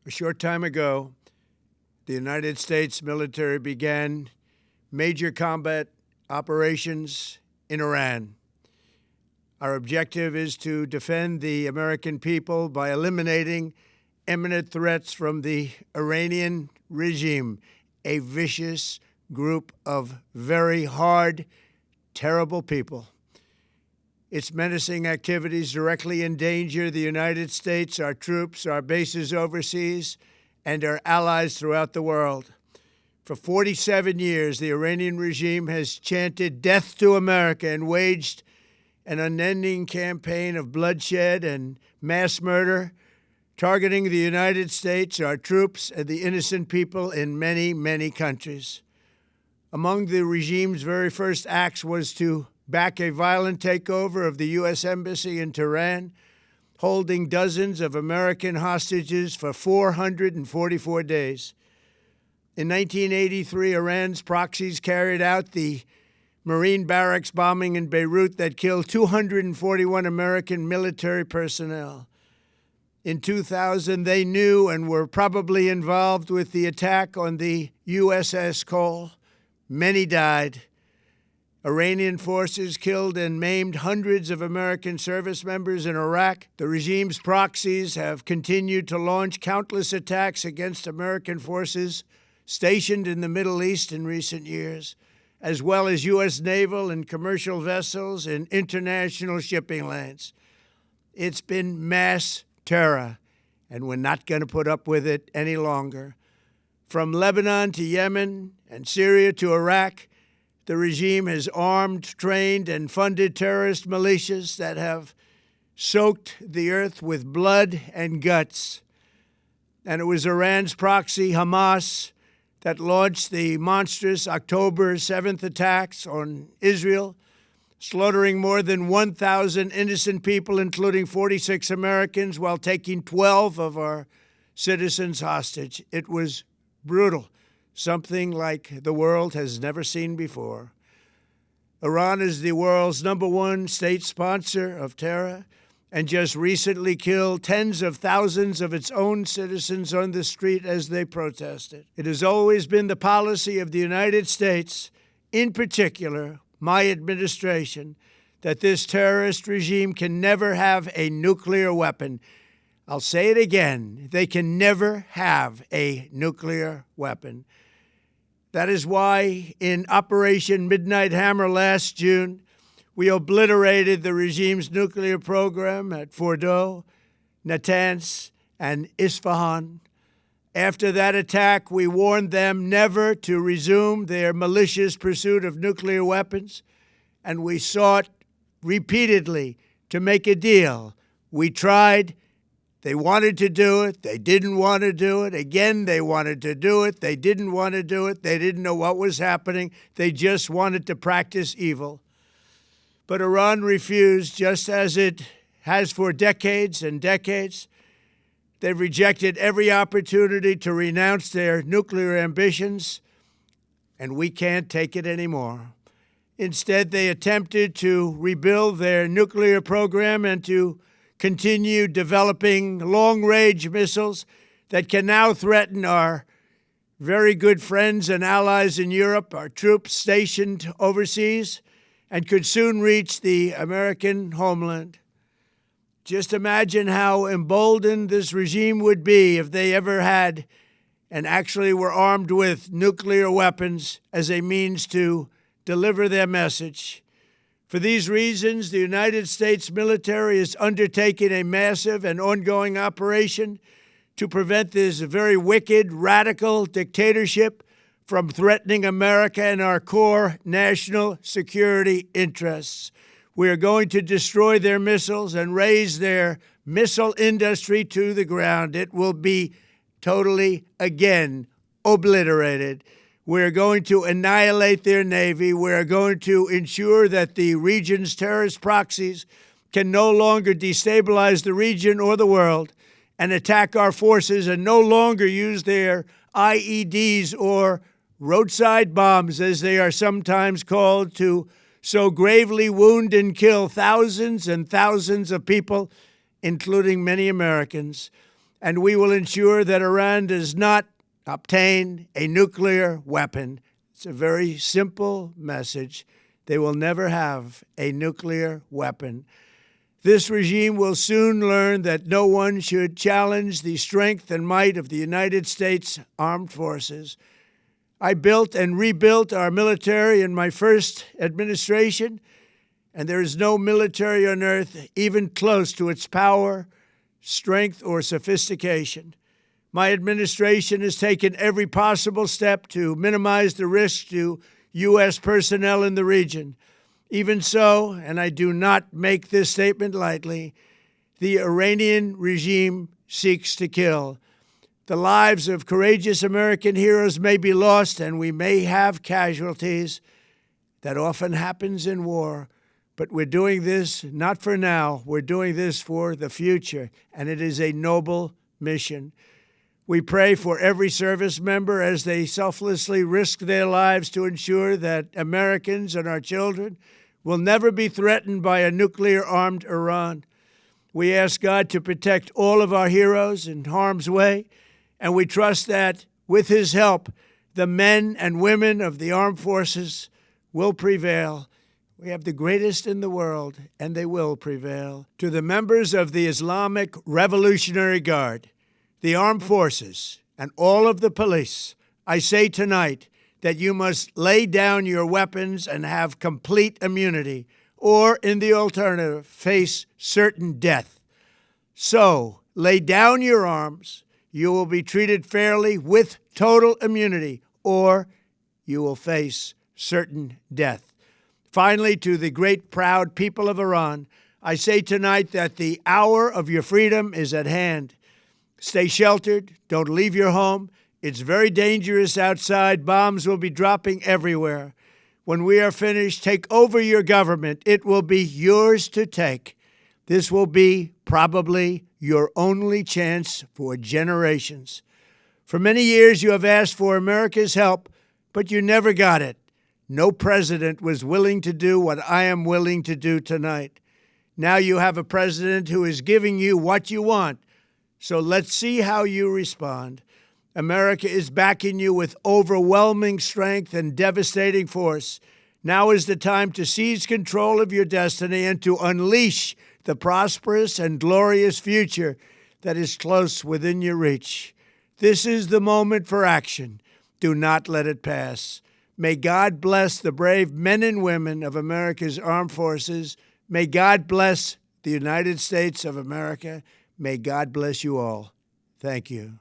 A short time ago, the United States military began major combat operations in Iran. Our objective is to defend the American people by eliminating imminent threats from the Iranian regime, a vicious group of very hard, terrible people. Its menacing activities directly endanger the United States, our troops, our bases overseas, and our allies throughout the world. For 47 years, the Iranian regime has chanted death to America and waged an unending campaign of bloodshed and mass murder, targeting the United States, our troops, and the innocent people in many, many countries. Among the regime's very first acts was to back a violent takeover of the U.S. Embassy in Tehran, holding dozens of American hostages for 444 days. In 1983, Iran's proxies carried out the Marine barracks bombing in Beirut that killed 241 American military personnel. In 2000, they knew and were probably involved with the attack on the USS Cole. Many died. Iranian forces killed and maimed hundreds of American service members in Iraq. The regime's proxies have continued to launch countless attacks against American forces stationed in the Middle East in recent years, as well as U.S. naval and commercial vessels in international shipping lanes. It's been mass terror, and we're not going to put up with it any longer. From Lebanon to Yemen and Syria to Iraq, the regime has armed, trained, and funded terrorist militias that have soaked the earth with blood and guts. And it was Iran's proxy, Hamas, that launched the monstrous October 7th attacks on Israel, slaughtering more than 1,000 innocent people, including 46 Americans, while taking 12 of our citizens hostage. It was brutal, something like the world has never seen before. Iran is the world's #1 state sponsor of terror and just recently killed tens of thousands of its own citizens on the street as they protested. It has always been the policy of the United States, in particular, my administration, that this terrorist regime can never have a nuclear weapon. I'll say it again, they can never have a nuclear weapon. That is why in Operation Midnight Hammer last June, we obliterated the regime's nuclear program at Fordow, Natanz, and Isfahan. After that attack, we warned them never to resume their malicious pursuit of nuclear weapons, and we sought repeatedly to make a deal. We tried. They wanted to do it. They didn't want to do it. Again, they wanted to do it. They didn't want to do it. They didn't know what was happening. They just wanted to practice evil. But Iran refused, just as it has for decades and decades. They've rejected every opportunity to renounce their nuclear ambitions, and we can't take it anymore. Instead, they attempted to rebuild their nuclear program and to continue developing long-range missiles that can now threaten our very good friends and allies in Europe, our troops stationed overseas, and could soon reach the American homeland. Just imagine how emboldened this regime would be if they ever had and actually were armed with nuclear weapons as a means to deliver their message. For these reasons, the United States military is undertaking a massive and ongoing operation to prevent this very wicked, radical dictatorship from threatening America and our core national security interests. We are going to destroy their missiles and raise their missile industry to the ground. It will be totally, again, obliterated. We're going to annihilate their Navy. We're going to ensure that the region's terrorist proxies can no longer destabilize the region or the world and attack our forces and no longer use their IEDs or roadside bombs, as they are sometimes called, to so gravely wound and kill thousands and thousands of people, including many Americans. and we will ensure that Iran does not obtain a nuclear weapon. It's a very simple message. They will never have a nuclear weapon. This regime will soon learn that no one should challenge the strength and might of the United States Armed Forces. I built and rebuilt our military in my first administration, and there is no military on earth even close to its power, strength, or sophistication. My administration has taken every possible step to minimize the risk to U.S. personnel in the region. Even so, and I do not make this statement lightly, the Iranian regime seeks to kill. The lives of courageous American heroes may be lost, and we may have casualties. That often happens in war. But we're doing this not for now. We're doing this for the future, and it is a noble mission. We pray for every service member as they selflessly risk their lives to ensure that Americans and our children will never be threatened by a nuclear-armed Iran. We ask God to protect all of our heroes in harm's way, and we trust that, with His help, the men and women of the armed forces will prevail. We have the greatest in the world, and they will prevail. To the members of the Islamic Revolutionary Guard, the armed forces, and all of the police, I say tonight that you must lay down your weapons and have complete immunity, or, in the alternative, face certain death. So, lay down your arms. You will be treated fairly with total immunity, or you will face certain death. Finally, to the great proud people of Iran, I say tonight that the hour of your freedom is at hand. Stay sheltered. Don't leave your home. It's very dangerous outside. Bombs will be dropping everywhere. When we are finished, take over your government. It will be yours to take. This will be probably your only chance for generations. For many years, you have asked for America's help, but you never got it. No president was willing to do what I am willing to do tonight. Now you have a president who is giving you what you want. So let's see how you respond. America is backing you with overwhelming strength and devastating force. Now is the time to seize control of your destiny and to unleash the prosperous and glorious future that is close within your reach. This is the moment for action. Do not let it pass. May God bless the brave men and women of America's armed forces. May God bless the United States of America. May God bless you all. Thank you.